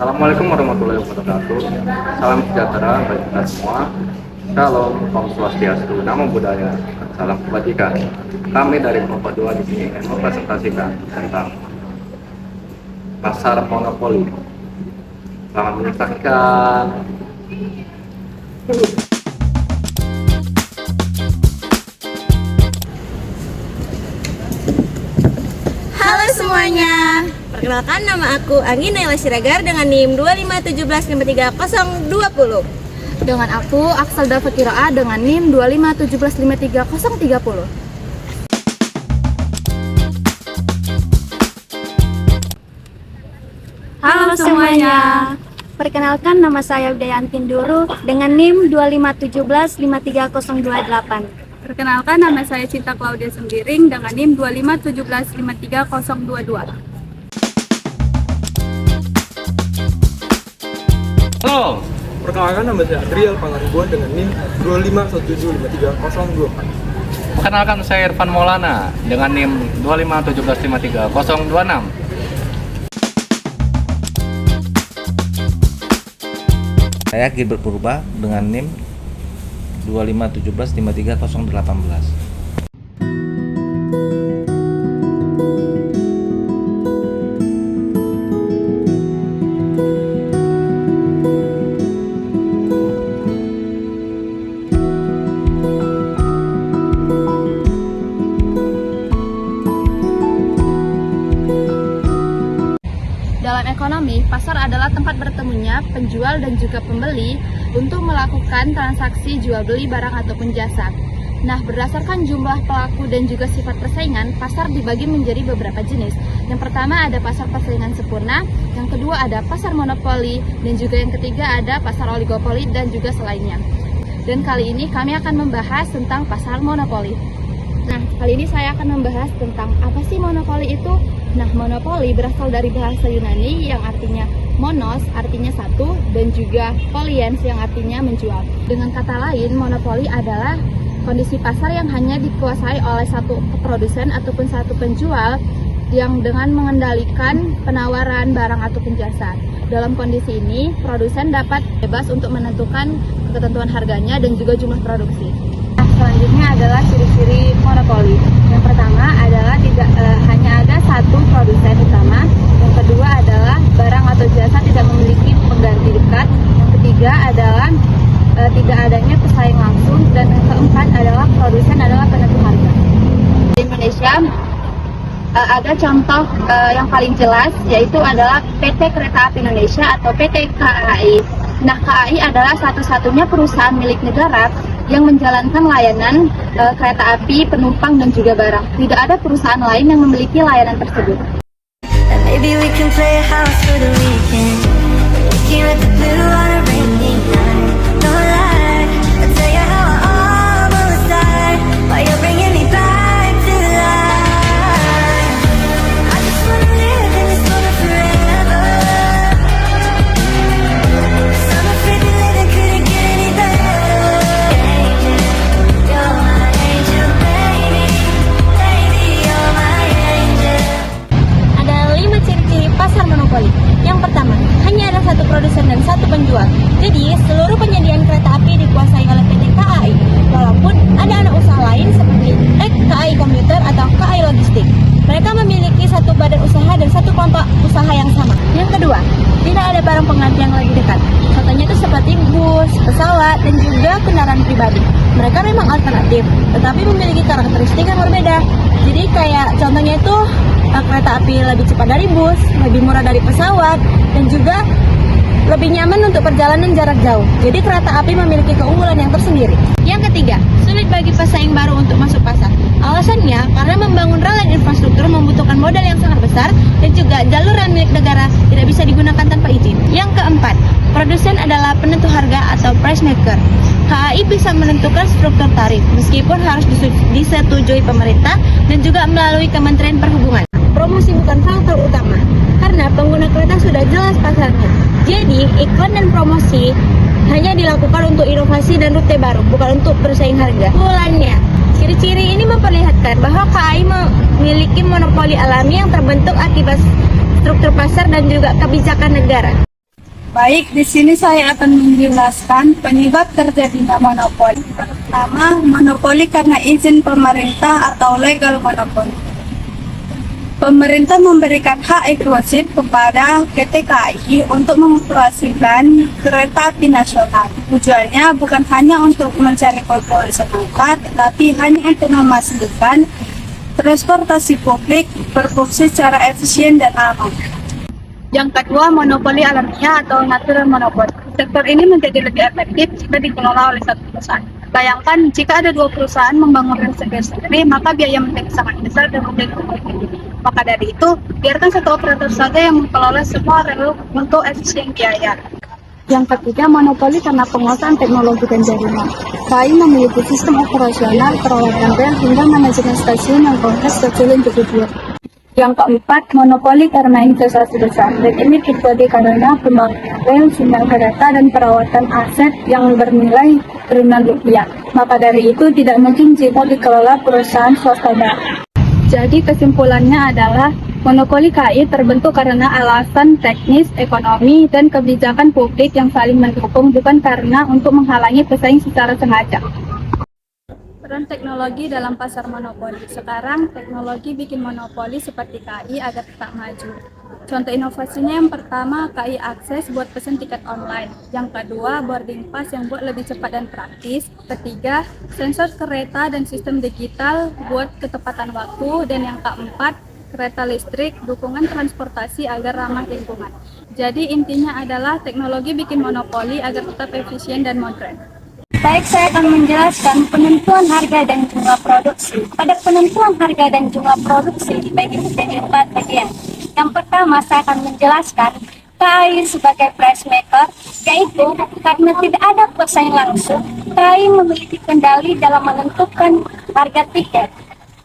Assalamualaikum warahmatullahi wabarakatuh. Salam sejahtera bagi kita semua. Shalom, Om Swastiastu, Namo Buddhaya, salam kebajikan. Kami dari Kelompok 2 di sini mempresentasikan tentang pasar monopoli. Selamat menyaksikan. Halo semuanya, perkenalkan nama aku Anggi Naila Siregar dengan NIM 251753020. Dengan aku, Aksal Dafakiroa dengan NIM 251753030. Halo semuanya, perkenalkan nama saya Udayantin Duru dengan NIM 251753028. Perkenalkan nama saya Cinta Claudia Sembiring dengan NIM 251753022. Halo, perkenalkan nama saya Adriel Pangaribuan dengan NIM 251753024. Perkenalkan saya Irfan Maulana dengan NIM 251733026. Saya Gilbert Purba dengan NIM 251753018. Dalam ekonomi, pasar adalah tempat bertemunya penjual dan juga pembeli untuk melakukan transaksi jual beli barang ataupun jasa. Nah, berdasarkan jumlah pelaku dan juga sifat persaingan, pasar dibagi menjadi beberapa jenis. Yang pertama ada pasar persaingan sempurna, yang kedua ada pasar monopoli, dan juga yang ketiga ada pasar oligopoli dan juga selainnya. Dan kali ini kami akan membahas tentang pasar monopoli. Nah, kali ini saya akan membahas tentang apa sih monopoli itu. Nah, monopoli berasal dari bahasa Yunani yang artinya monos, artinya satu, dan juga poliens yang artinya menjual. Dengan kata lain, monopoli adalah kondisi pasar yang hanya dikuasai oleh satu produsen ataupun satu penjual yang dengan mengendalikan penawaran barang ataupun jasa. Dalam kondisi ini, produsen dapat bebas untuk menentukan ketentuan harganya dan juga jumlah produksi. Selanjutnya adalah ciri-ciri monopoli. Yang pertama adalah hanya ada satu produsen utama. Yang kedua adalah barang atau jasa tidak memiliki pengganti dekat. Yang ketiga adalah tidak adanya pesaing langsung. Dan yang keempat adalah produsen adalah penentu harga. Di Indonesia ada contoh yang paling jelas, yaitu adalah PT Kereta Api Indonesia atau PT KAI. Nah, KAI adalah satu-satunya perusahaan milik negara yang menjalankan layanan kereta api, penumpang, dan juga barang. Tidak ada perusahaan lain yang memiliki layanan tersebut. Yang pertama, hanya ada satu produsen dan satu penjual. Jadi, seluruh penyediaan kereta api dikuasai oleh PT KAI, walaupun ada anak usaha lain seperti KAI Komuter atau KAI Logistik. Mereka memiliki satu badan usaha dan satu kelompok usaha yang sama. Yang kedua, tidak ada barang pengganti yang lebih dekat. Contohnya itu seperti bus, pesawat, dan juga kendaraan pribadi. Mereka memang alternatif, tetapi memiliki karakteristik yang berbeda. Jadi kayak contohnya itu kereta api lebih cepat dari bus, lebih murah dari pesawat, dan juga lebih nyaman untuk perjalanan jarak jauh. Jadi kereta api memiliki keunggulan yang tersendiri. Yang ketiga, sulit bagi pesaing baru untuk masuk pasar. Alasannya karena membangun rel dan infrastruktur membutuhkan modal yang sangat besar dan juga jalur rel milik negara tidak bisa digunakan tanpa izin. Yang keempat, produsen adalah penentu harga atau price maker. KAI bisa menentukan struktur tarif meskipun harus disetujui pemerintah dan juga melalui Kementerian Perhubungan. Promosi bukan faktor utama karena pengguna kereta sudah jelas pasarnya. Jadi, iklan dan promosi hanya dilakukan untuk inovasi dan rute baru, bukan untuk bersaing harga. Kesimpulannya, ciri-ciri ini memperlihatkan bahwa KAI memiliki monopoli alami yang terbentuk akibat struktur pasar dan juga kebijakan negara. Baik, di sini saya akan menjelaskan penyebab terjadinya monopoli. Pertama, monopoli karena izin pemerintah atau legal monopoli. Pemerintah memberikan hak eksklusif kepada PT KAI untuk mengoperasikan kereta api nasional. Tujuannya bukan hanya untuk mencari keuntungan semata, tetapi hanya untuk memastikan transportasi publik berfungsi secara efisien dan aman. Yang kedua, monopoli alamiah atau natural monopoly. Sektor ini menjadi lebih efektif jika dikelola oleh satu perusahaan. Bayangkan, jika ada dua perusahaan membangunkan sendiri, maka biaya menjadi sangat besar dan menjadi kompetitif. Maka dari itu, biarkan satu operator saja yang mengelola semua rel untuk efisien biaya. Yang ketiga, monopoli karena penguasaan teknologi dan jaringan. KAI memiliki sistem operasional, perawatan rel, hingga manajemen stasiun yang kompleks terjalin berdua. Yang keempat, monopoli karena investasi besar. Dan ini terjadi karena pembangunan rel, sinyal kereta, dan perawatan aset yang bernilai triliunan rupiah. Maka dari itu tidak mungkin jika dikelola perusahaan swasta. Jadi kesimpulannya adalah monopoli KAI terbentuk karena alasan teknis, ekonomi, dan kebijakan publik yang saling mendukung, bukan karena untuk menghalangi pesaing secara sengaja. Peran teknologi dalam pasar monopoli. Sekarang, teknologi bikin monopoli seperti KAI agar tetap maju. Contoh inovasinya yang pertama, KAI akses buat pesen tiket online. Yang kedua, boarding pass yang buat lebih cepat dan praktis. Ketiga, sensor kereta dan sistem digital buat ketepatan waktu. Dan yang keempat, kereta listrik, dukungan transportasi agar ramah lingkungan. Jadi intinya adalah teknologi bikin monopoli agar tetap efisien dan modern. Baik, saya akan menjelaskan penentuan harga dan jumlah produksi. Pada penentuan harga dan jumlah produksi dibagi menjadi 4 bagian. Yang pertama, saya akan menjelaskan KAI sebagai price maker, yaitu karena tidak ada pesaing langsung, KAI memiliki kendali dalam menentukan harga tiket.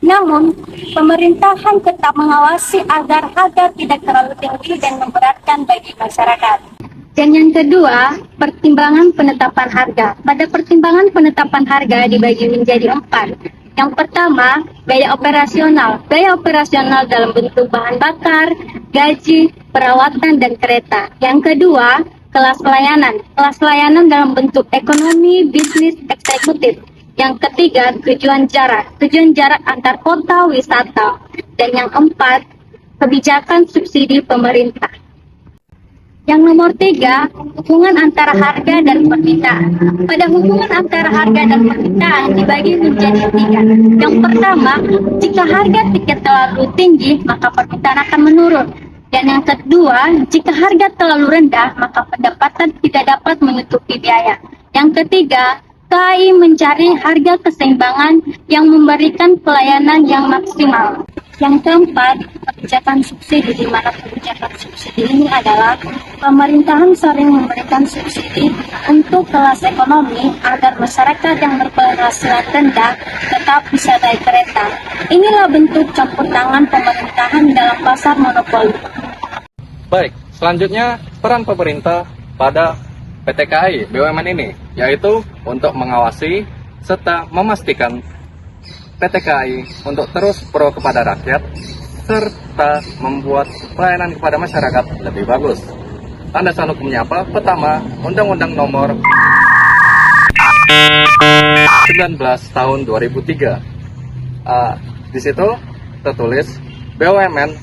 Namun, pemerintahan tetap mengawasi agar harga tidak terlalu tinggi dan memberatkan bagi masyarakat. Dan yang kedua, pertimbangan penetapan harga. Pada pertimbangan penetapan harga dibagi menjadi 4. Yang pertama, biaya operasional. Biaya operasional dalam bentuk bahan bakar, gaji, perawatan, dan kereta. Yang kedua, kelas pelayanan. Kelas pelayanan dalam bentuk ekonomi, bisnis, eksekutif. Yang ketiga, tujuan jarak. Tujuan jarak antar kota, wisata. Dan yang keempat, kebijakan subsidi pemerintah. Yang nomor 3, hubungan antara harga dan permintaan. Pada hubungan antara harga dan permintaan dibagi menjadi 3. Yang pertama, jika harga tiket terlalu tinggi, maka permintaan akan menurun. Dan yang kedua, jika harga terlalu rendah, maka pendapatan tidak dapat menutupi biaya. Yang ketiga, KAI mencari harga keseimbangan yang memberikan pelayanan yang maksimal. Yang keempat, kebijakan subsidi, di mana kebijakan subsidi ini adalah pemerintahan sering memberikan subsidi untuk kelas ekonomi agar masyarakat yang berpenghasilan rendah tetap bisa naik kereta. Inilah bentuk campur tangan pemerintahan dalam pasar monopoli. Baik, selanjutnya peran pemerintah pada PT KAI BUMN ini, yaitu untuk mengawasi serta memastikan PT KAI untuk terus pro kepada rakyat, serta membuat pelayanan kepada masyarakat lebih bagus. Landasan hukumnya apa? Pertama, Undang-Undang Nomor 19 Tahun 2003. Di situ tertulis BUMN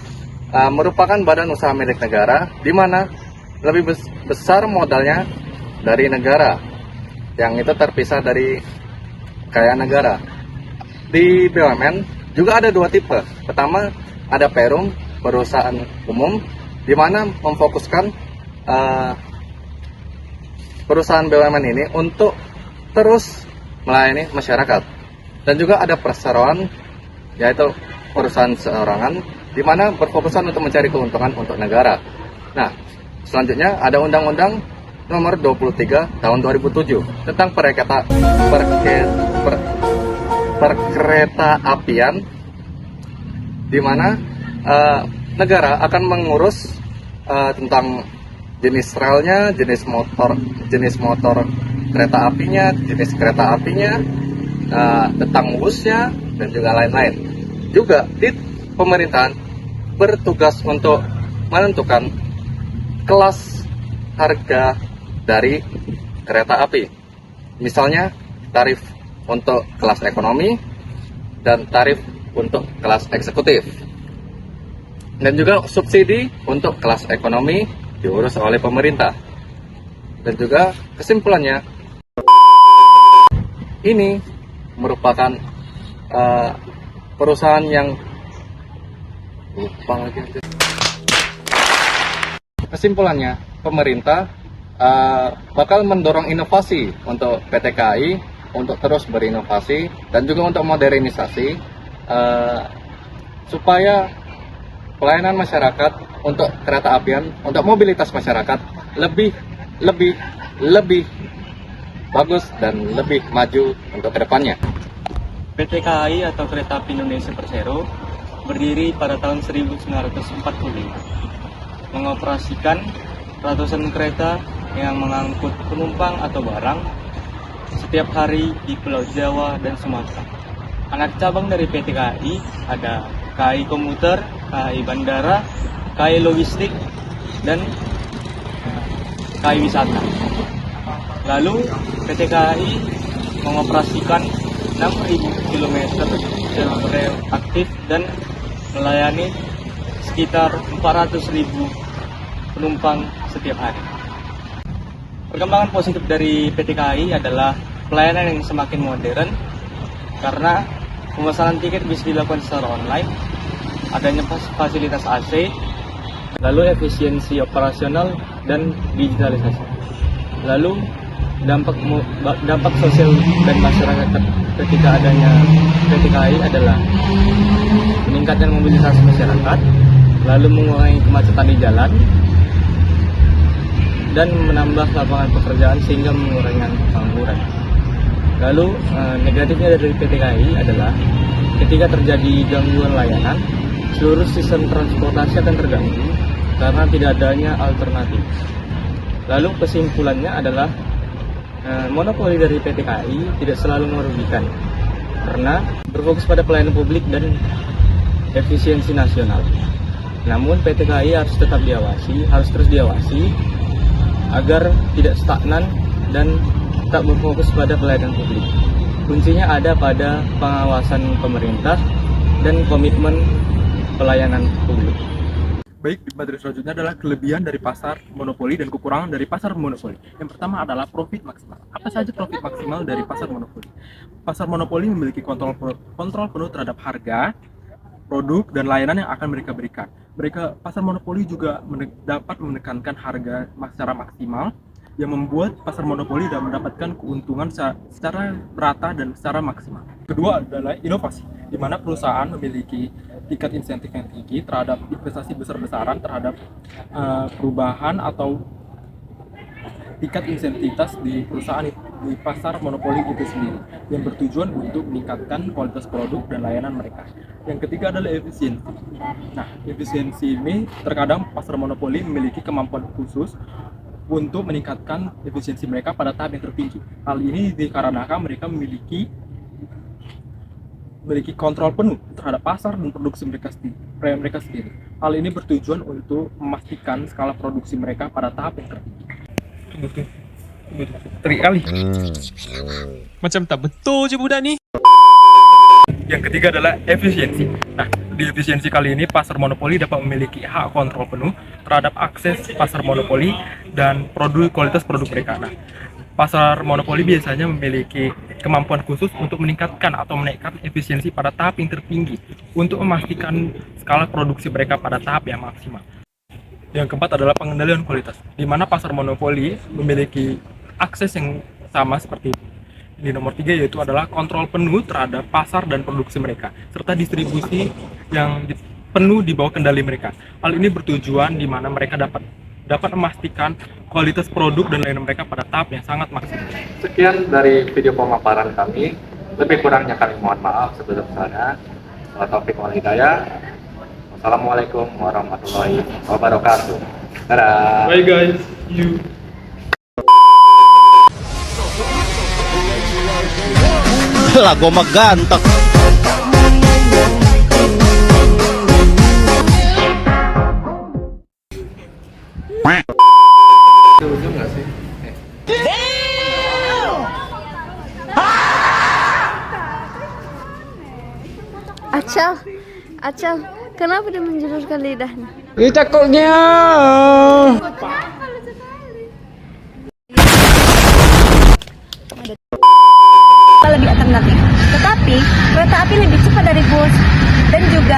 merupakan badan usaha milik negara, di mana lebih besar modalnya dari negara, yang itu terpisah dari kekayaan negara. Di BUMN juga ada 2 tipe. Pertama, ada perum, perusahaan umum, di mana memfokuskan perusahaan BUMN ini untuk terus melayani masyarakat. Dan juga ada perseroan, yaitu perusahaan seorangan, di mana berfokusan untuk mencari keuntungan untuk negara. Nah, selanjutnya ada Undang-Undang Nomor 23 Tahun 2007 tentang perkereta apian, di mana negara akan mengurus tentang jenis relnya, jenis motor kereta apinya, jenis kereta apinya, tentang busnya, dan juga lain-lain. Juga di pemerintahan bertugas untuk menentukan kelas harga dari kereta api. Misalnya tarif untuk kelas ekonomi dan tarif untuk kelas eksekutif. Dan juga subsidi untuk kelas ekonomi diurus oleh pemerintah. Dan juga kesimpulannya, ini merupakan perusahaan yang kesimpulannya, pemerintah bakal mendorong inovasi untuk PT KAI untuk terus berinovasi dan juga untuk modernisasi supaya pelayanan masyarakat untuk kereta apian, untuk mobilitas masyarakat lebih bagus dan lebih maju untuk kedepannya. PT KAI atau Kereta Api Indonesia Persero berdiri pada tahun 1945, mengoperasikan ratusan kereta yang mengangkut penumpang atau barang setiap hari di Pulau Jawa dan Sumatera. Anak cabang dari PT KAI ada KAI Komuter, KAI Bandara, KAI Logistik, dan KAI Wisata. Lalu PT KAI mengoperasikan 6.000 km rel aktif dan melayani sekitar 400.000 penumpang setiap hari. Perkembangan positif dari PT KAI adalah pelayanan yang semakin modern karena pemesanan tiket bisa dilakukan secara online, adanya fasilitas AC, lalu efisiensi operasional dan digitalisasi. Lalu dampak sosial dan masyarakat ketika adanya PT KAI adalah meningkatkan mobilitas masyarakat, lalu mengurangi kemacetan di jalan, dan menambah lapangan pekerjaan sehingga mengurangi pengangguran. Lalu negatifnya dari PT KAI adalah ketika terjadi gangguan layanan, seluruh sistem transportasi akan terganggu karena tidak adanya alternatif. Lalu kesimpulannya adalah monopoli dari PT KAI tidak selalu merugikan karena berfokus pada pelayanan publik dan efisiensi nasional. Namun PT KAI harus tetap terus diawasi agar tidak stagnan dan tak berfokus pada pelayanan publik. Kuncinya ada pada pengawasan pemerintah dan komitmen pelayanan publik. Baik, materi selanjutnya adalah kelebihan dari pasar monopoli dan kekurangan dari pasar monopoli. Yang pertama adalah profit maksimal. Apa saja profit maksimal dari pasar monopoli? Pasar monopoli memiliki kontrol penuh terhadap harga, produk, dan layanan yang akan mereka berikan. Pasar monopoli juga dapat menekankan harga secara maksimal, yang membuat pasar monopoli dapat mendapatkan keuntungan secara merata dan secara maksimal. Kedua adalah inovasi, di mana perusahaan memiliki tingkat insentif yang tinggi terhadap investasi besar-besaran terhadap perubahan atau tingkat insentivitas di perusahaan di pasar monopoli itu sendiri yang bertujuan untuk meningkatkan kualitas produk dan layanan mereka. Yang ketiga adalah efisiensi. Nah, efisiensi ini terkadang pasar monopoli memiliki kemampuan khusus untuk meningkatkan efisiensi mereka pada tahap yang tertinggi. Hal ini dikarenakan mereka memiliki kontrol penuh terhadap pasar dan produksi mereka sendiri. Hal ini bertujuan untuk memastikan skala produksi mereka pada tahap yang tertinggi. Terkali. Macam tak betul je budak ni. Yang ketiga adalah efisiensi. Nah, di efisiensi kali ini pasar monopoli dapat memiliki hak kontrol penuh terhadap akses pasar monopoli dan kualitas produk mereka. Nah, pasar monopoli biasanya memiliki kemampuan khusus untuk meningkatkan atau menaikkan efisiensi pada tahap yang tertinggi untuk memastikan skala produksi mereka pada tahap yang maksimal. Yang keempat adalah pengendalian kualitas, di mana pasar monopoli memiliki akses yang sama seperti di nomor 3, yaitu adalah kontrol penuh terhadap pasar dan produksi mereka, serta distribusi yang penuh di bawah kendali mereka. Hal ini bertujuan di mana mereka dapat memastikan kualitas produk dan layanan mereka pada tahap yang sangat maksimal. Sekian dari video pemaparan kami. Lebih kurangnya kami mohon maaf sebesar-besarnya. Wabillahi taufiq wal hidayah. Wassalamualaikum warahmatullahi wabarakatuh. Dadah. Bye guys. You. Lah gua mah ganteng. Acel, kenapa dia menjulurkan lidahnya? Takutnya. Lebih alternatif. Tetapi kereta api lebih cepat dari bus dan juga